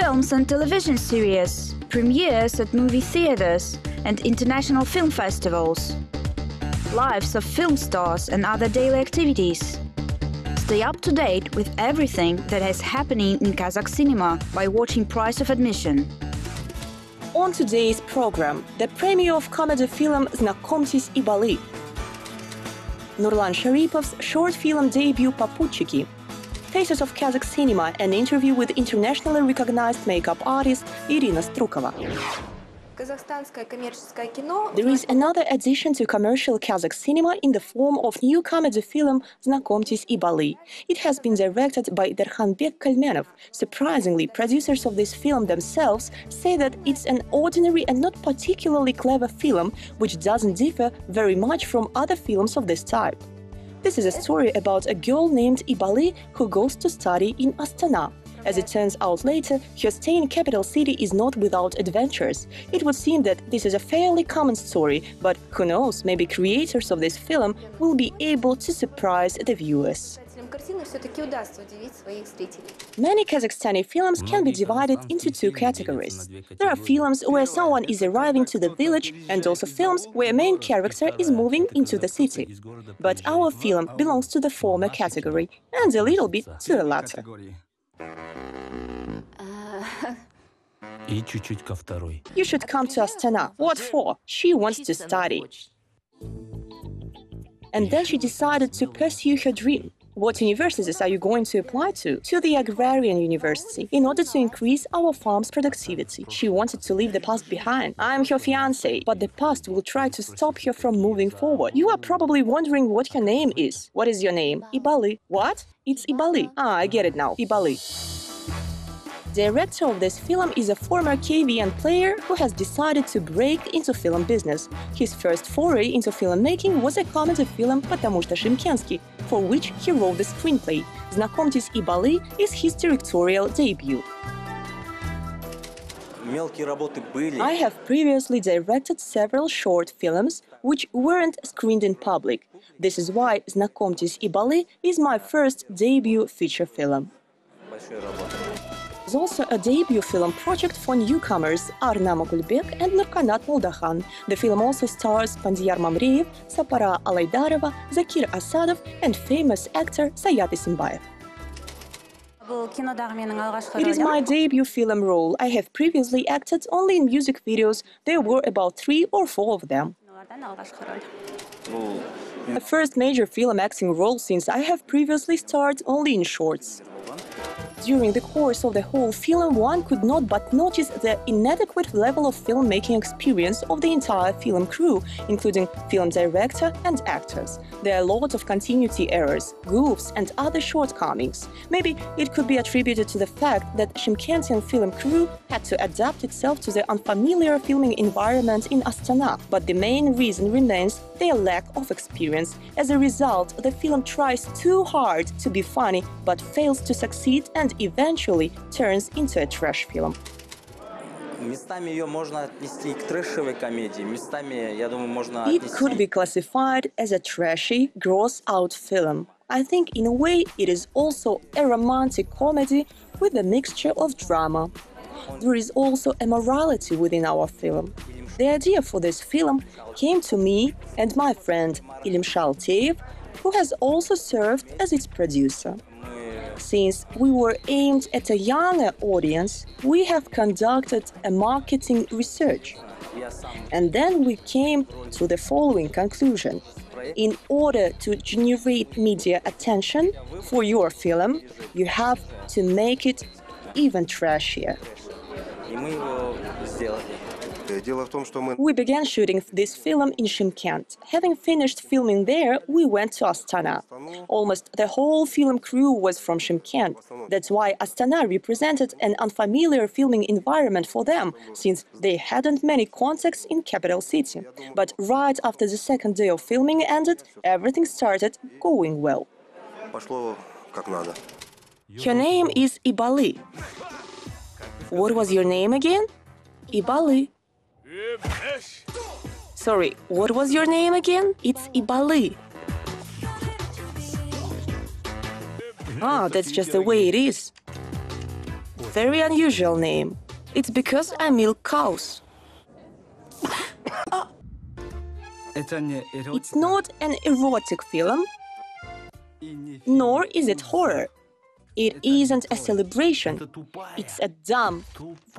Films and television series, premieres at movie theaters and international film festivals. Lives of film stars and other daily activities. Stay up to date with everything that is happening in Kazakh cinema by watching Price of Admission. On today's program, the premiere of comedy film Znakomtes Ibaly, Nurlan Sharipov's short film debut Poputchiki, Faces of Kazakh cinema, an interview with internationally recognized makeup artist Irina Strukova. There is another addition to commercial Kazakh cinema in the form of new comedy film Znakomtes Ibaly. It has been directed by Derkhanbek Kalmenov. Surprisingly, producers of this film themselves say that it's an ordinary and not particularly clever film, which doesn't differ very much from other films of this type. This is a story about a girl named Ibaly who goes to study in Astana. As it turns out later, her stay in capital city is not without adventures. It would seem that this is a fairly common story, but who knows, maybe creators of this film will be able to surprise the viewers. Many Kazakhstani films can be divided into two categories. There are films where someone is arriving to the village and also films where a main character is moving into the city. But our film belongs to the former category and a little bit to the latter. You should come to Astana. What for? She wants to study. And then she decided to pursue her dream. What universities are you going to apply to? To the Agrarian University, in order to increase our farm's productivity. She wanted to leave the past behind. I'm her fiancé, but the past will try to stop her from moving forward. You are probably wondering what her name is. What is your name? Ibaly. What? It's Ibaly. Ah, I get it now. Ibaly. The director of this film is a former KVN player who has decided to break into film business. His first foray into filmmaking was a comedy film «Потому что Shymkensky», for which he wrote the screenplay. Znakomtes Ibaly is his directorial debut. I have previously directed several short films which weren't screened in public. This is why Znakomtes Ibaly is my first debut feature film. There's also a debut film project for newcomers Arna Mogulbek and Nurkanat Moldahan. The film also stars Pandiyar Mamreev, Sapara Alaydarova, Zakir Asadov and famous actor Sayat Isimbayev. It is my debut film role. I have previously acted only in music videos. There were about 3 or 4 of them. The first major film acting role since I have previously starred only in shorts. During the course of the whole film, one could not but notice the inadequate level of filmmaking experience of the entire film crew, including film director and actors. There are a lot of continuity errors, goofs and other shortcomings. Maybe it could be attributed to the fact that Shymkentian film crew had to adapt itself to the unfamiliar filming environment in Astana, but the main reason remains their lack of experience. As a result, the film tries too hard to be funny, but fails to succeed and eventually turns into a trash film. It could be classified as a trashy, gross-out film. I think in a way it is also a romantic comedy with a mixture of drama. There is also a morality within our film. The idea for this film came to me and my friend Ilim Shalteev, who has also served as its producer. Since we were aimed at a younger audience, we have conducted a marketing research. And then we came to the following conclusion. In order to generate media attention for your film, you have to make it even trashier. We began shooting this film in Shymkent. Having finished filming there, we went to Astana. Almost the whole film crew was from Shymkent. That's why Astana represented an unfamiliar filming environment for them, since they hadn't many contacts in capital city. But right after the second day of filming ended, everything started going well. Her name is Ibaly. What was your name again? Ibaly. Sorry, what was your name again? It's Ibaly. Ah, that's just the way it is. very unusual name. It's because I milk cows. It's not an erotic film, nor is it horror. It isn't a celebration. It's a dumb,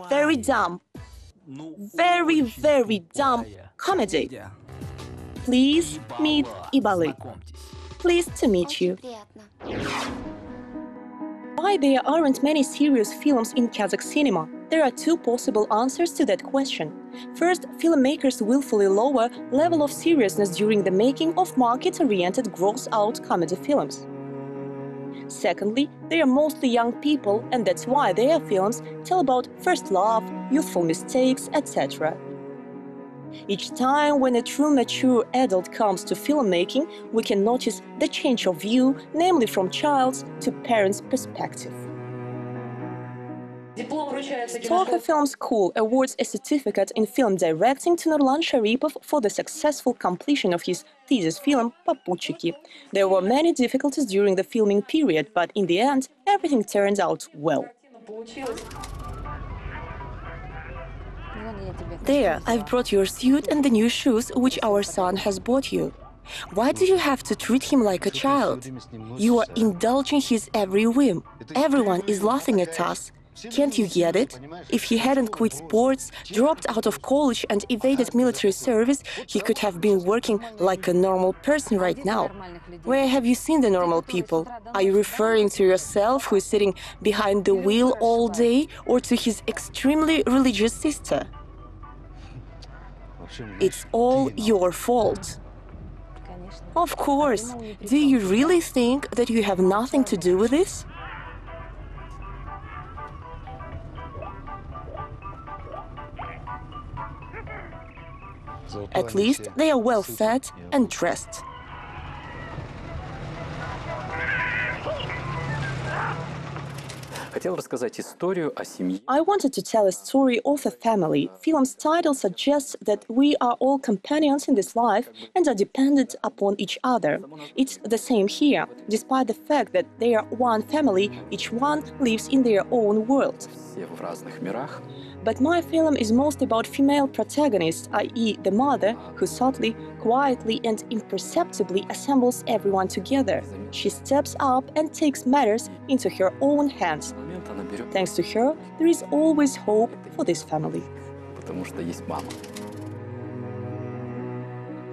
very dumb, very, very dumb comedy. Please meet Ibaly. Pleased to meet you. Why there aren't many serious films in Kazakh cinema? There are two possible answers to that question. First, filmmakers willfully lower level of seriousness during the making of market-oriented gross-out comedy films. Secondly, they are mostly young people, and that's why their films tell about first love, youthful mistakes, etc. Each time when a true mature adult comes to filmmaking, we can notice the change of view, namely from child's to parent's perspective. Strukova Film School awards a certificate in film directing to Nurlan Sharipov for the successful completion of his thesis film Poputchiki. There were many difficulties during the filming period, but in the end, everything turned out well. There, I've brought your suit and the new shoes which our son has bought you. Why do you have to treat him like a child? You are indulging his every whim. Everyone is laughing at us. Can't you get it? If he hadn't quit sports, dropped out of college and evaded military service, he could have been working like a normal person right now. Where have you seen the normal people? Are you referring to yourself, who is sitting behind the wheel all day, or to his extremely religious sister? It's all your fault. Of course. Do you really think that you have nothing to do with this? At least they are well fed and dressed. I wanted to tell a story of a family. Film's title suggests that we are all companions in this life and are dependent upon each other. It's the same here. Despite the fact that they are one family, each one lives in their own world. But my film is most about female protagonists, i.e. the mother, who subtly, quietly and imperceptibly assembles everyone together. She steps up and takes matters into her own hands. Thanks to her, there is always hope for this family.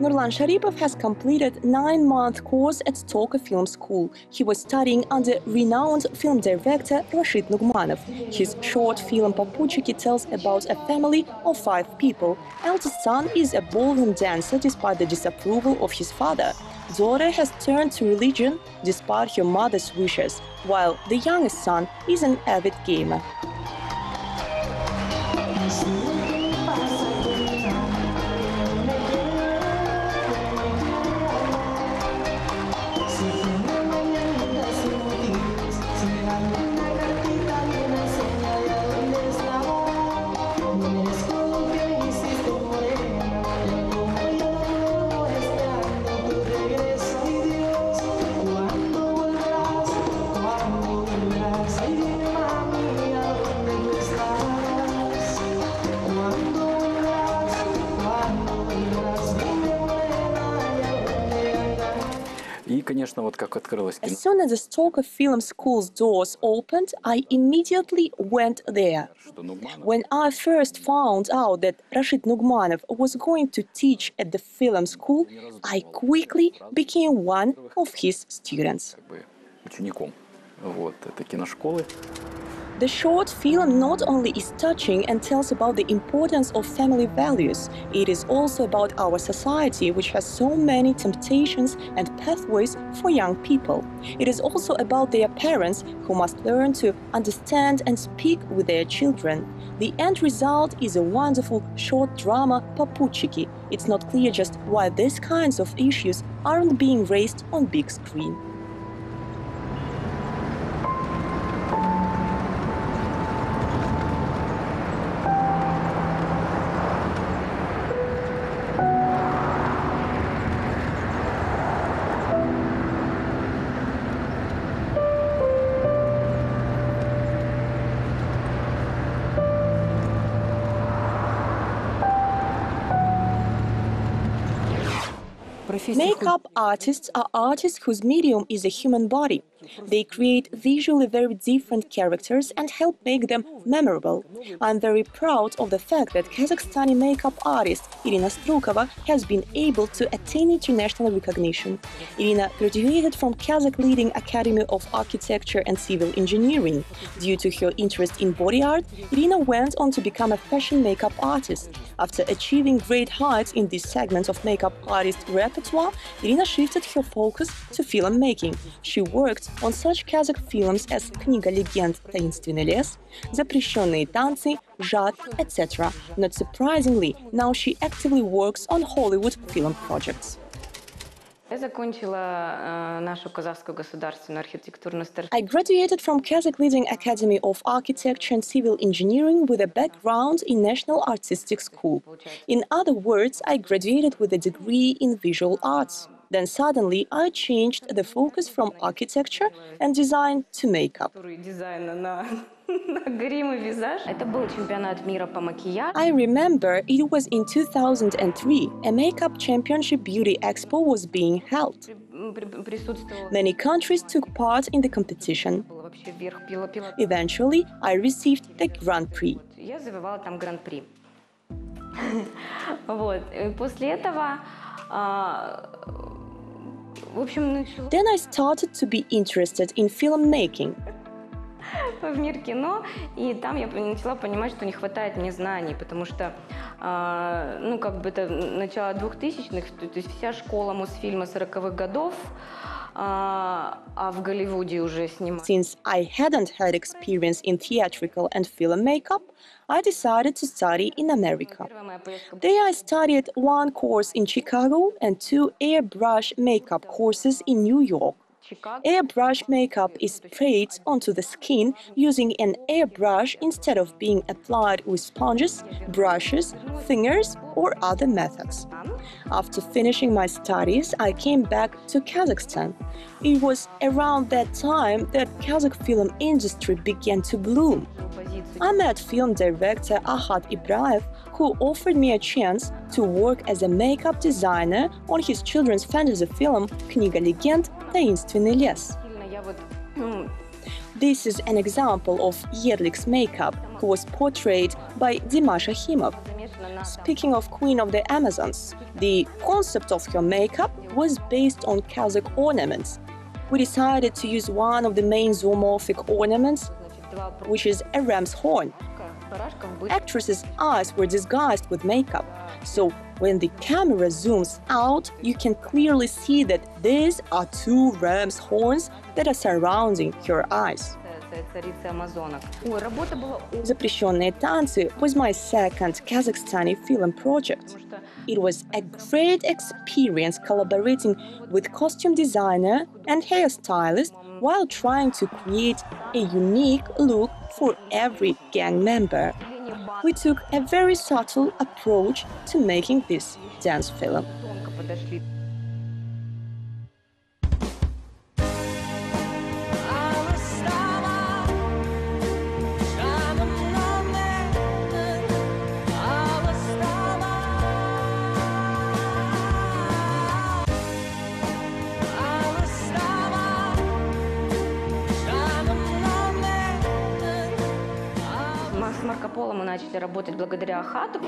Nurlan Sharipov has completed a 9-month course at Strukova Film School. He was studying under renowned film director Rashid Nugmanov. His short film Poputchiki tells about a family of 5 people. Eldest son is a ballroom dancer despite the disapproval of his father. Daughter has turned to religion despite her mother's wishes, while the youngest son is an avid gamer. As soon as the Strukova Film School's doors opened, I immediately went there. When I first found out that Rashid Nugmanov was going to teach at the film school, I quickly became one of his students. The short film not only is touching and tells about the importance of family values, it is also about our society, which has so many temptations and pathways for young people. It is also about their parents, who must learn to understand and speak with their children. The end result is a wonderful short drama, Poputchiki. It's not clear just why these kinds of issues aren't being raised on big screen. Makeup artists are artists whose medium is a human body. They create visually very different characters and help make them memorable. I'm very proud of the fact that Kazakhstani makeup artist Irina Strukova has been able to attain international recognition. Irina graduated from Kazakh Leading Academy of Architecture and Civil Engineering. Due to her interest in body art, Irina went on to become a fashion makeup artist. After achieving great heights in this segment of makeup artist repertoire, Irina shifted her focus to filmmaking. She worked on such Kazakh films as Книга легенд «Таинственный лес», «Запрещенные танцы», «Жад», etc. Not surprisingly, now she actively works on Hollywood film projects. I graduated from Kazakh Leading Academy of Architecture and Civil Engineering with a background in National Artistic School. In other words, I graduated with a degree in visual arts. Then suddenly I changed the focus from architecture and design to makeup. I remember it was in 2003, a makeup championship beauty expo was being held. Many countries took part in the competition. Eventually, I received the Grand Prix. Then I started to be interested in filmmaking. В мир кино, и там я начала понимать, что не хватает мне знаний, потому что, ну, как бы это начало 2000-х, то есть вся школа Мосфильма 40-х годов, а в Голливуде уже снимали. Since I hadn't had experience in theatrical and film makeup, I decided to study in America. There I studied one course in Chicago and 2 airbrush makeup courses in New York. Airbrush makeup is sprayed onto the skin using an airbrush instead of being applied with sponges, brushes, fingers, or other methods. After finishing my studies, I came back to Kazakhstan. It was around that time that Kazakh film industry began to bloom. I met film director Ahad Ibraev, who offered me a chance to work as a makeup designer on his children's fantasy film «Книга легенд. Таинственный лес». This is an example of Yerlik's makeup, who was portrayed by Dimash Akhimov. Speaking of Queen of the Amazons, the concept of her makeup was based on Kazakh ornaments. We decided to use one of the main zoomorphic ornaments, which is a ram's horn. Actresses' eyes were disguised with makeup, so when the camera zooms out, you can clearly see that these are 2 ram's horns that are surrounding her eyes. «Запрещенные танцы» was my second Kazakhstani film project. It was a great experience collaborating with costume designer and hairstylist while trying to create a unique look for every gang member. We took a very subtle approach to making this dance film. Мы начали работать благодаря Ахаду.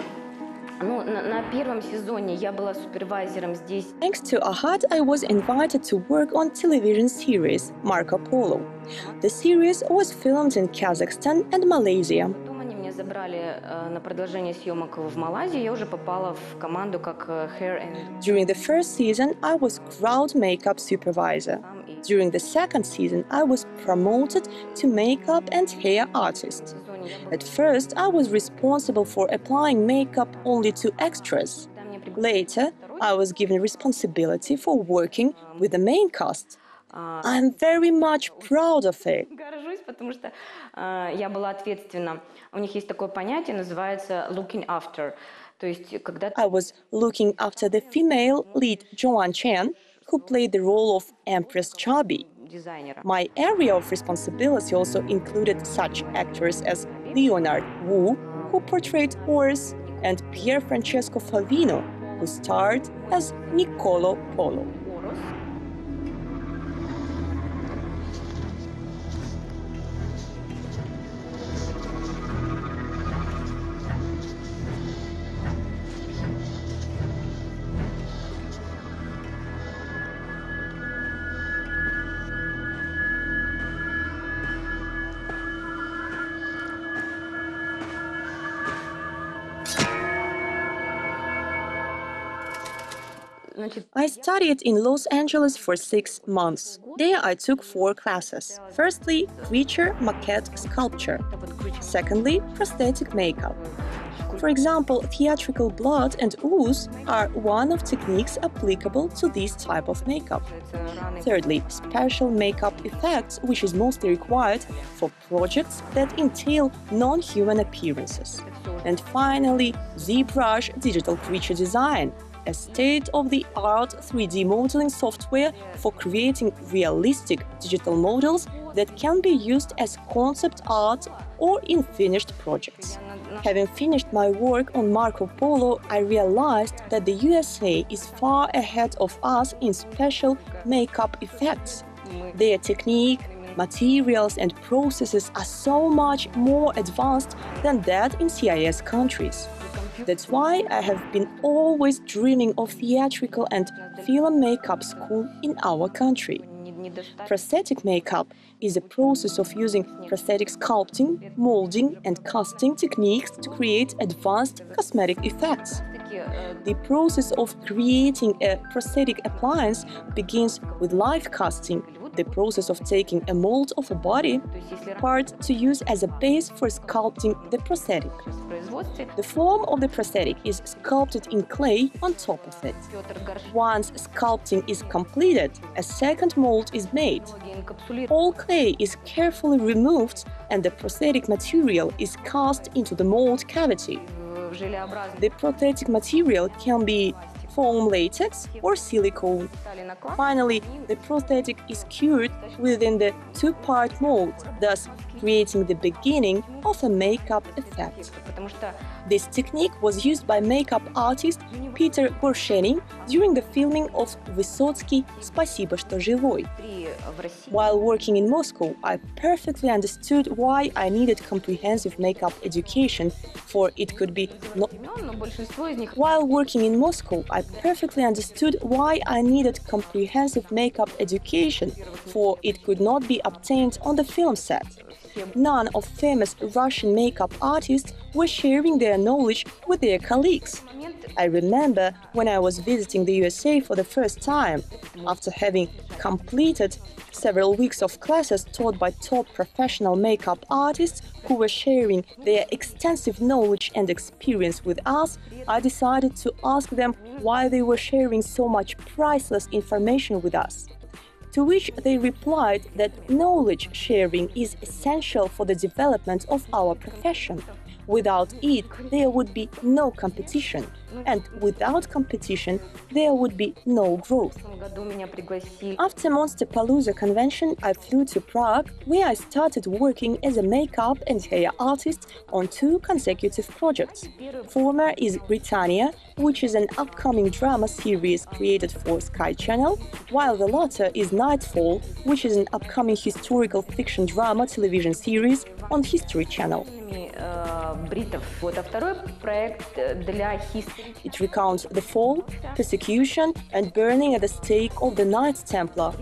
Ну, на первом сезоне я была супервайзером здесь. Thanks to Ahad, I was invited to work on television series Marco Polo. The series was filmed in Kazakhstan and Malaysia. Потом они меня забрали на продолжение съемок в Малайзии. Я уже попала в команду как hair and... During the first season, I was crowd makeup supervisor. During the second season, I was promoted to makeup and hair artist. At first, I was responsible for applying makeup only to extras. Later, I was given responsibility for working with the main cast. I'm very much proud of it. Горжусь, потому что я была ответственна. У них есть такое понятие, называется looking after. То есть, когда... I was looking after the female lead Joan Chen, who played the role of Empress Chubby. My area of responsibility also included such actors as Leonard Wu, who portrayed Horace, and Pier Francesco Favino, who starred as Niccolò Polo. I studied in Los Angeles for 6 months. There I took 4 classes. Firstly, creature maquette sculpture. Secondly, prosthetic makeup. For example, theatrical blood and ooze are one of techniques applicable to this type of makeup. Thirdly, special makeup effects, which is mostly required for projects that entail non-human appearances. And finally, ZBrush digital creature design, a state-of-the-art 3D modeling software for creating realistic digital models that can be used as concept art or in finished projects. Having finished my work on Marco Polo, I realized that the USA is far ahead of us in special makeup effects. Their technique, materials and processes are so much more advanced than that in CIS countries. That's why I have been always dreaming of theatrical and film makeup school in our country. Prosthetic makeup is a process of using prosthetic sculpting, molding and casting techniques to create advanced cosmetic effects. The process of creating a prosthetic appliance begins with live casting, the process of taking a mold of a body part to use as a base for sculpting the prosthetic. The form of the prosthetic is sculpted in clay on top of it. Once sculpting is completed, a second mold is made. All clay is carefully removed and the prosthetic material is cast into the mold cavity. The prosthetic material can be foam latex or silicone. Finally, the prosthetic is cured within the 2-part mold, thus creating the beginning of a makeup effect. This technique was used by makeup artist Peter Gorshenin during the filming of Vysotsky «Спасибо, что живой». While working in Moscow, I perfectly understood why I needed comprehensive makeup education, for it could be not. While working in Moscow, I perfectly understood why I needed comprehensive makeup education, for it could not be obtained on the film set. None of famous Russian makeup artists were sharing their knowledge with their colleagues. I remember when I was visiting the USA for the first time, after having completed several weeks of classes taught by top professional makeup artists who were sharing their extensive knowledge and experience with us, I decided to ask them why they were sharing so much priceless information with us. To which they replied that knowledge sharing is essential for the development of our profession. Without it, there would be no competition, and without competition, there would be no growth. After Monsterpalooza convention, I flew to Prague, where I started working as a makeup and hair artist on 2 consecutive projects. Former is Britannia, which is an upcoming drama series created for Sky Channel, while the latter is Nightfall, which is an upcoming historical fiction drama television series on History Channel. It recounts the fall, persecution and burning at the stake of the Knights Templar.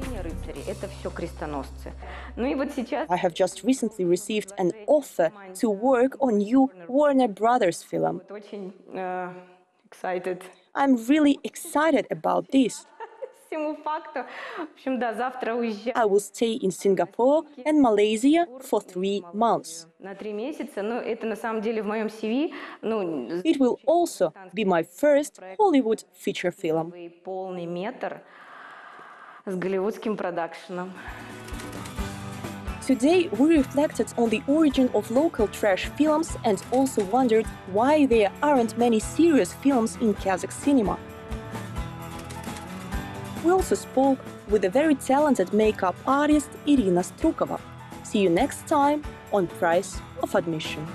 I have just recently received an offer to work on new Warner Brothers film. I'm really excited about this. I will stay in Singapore and Malaysia for 3 months. It will also be my first Hollywood feature film. Today, we reflected on the origin of local trash films and also wondered why there aren't many serious films in Kazakh cinema. We also spoke with a very talented makeup artist Irina Strukova. See you next time on Price of Admission.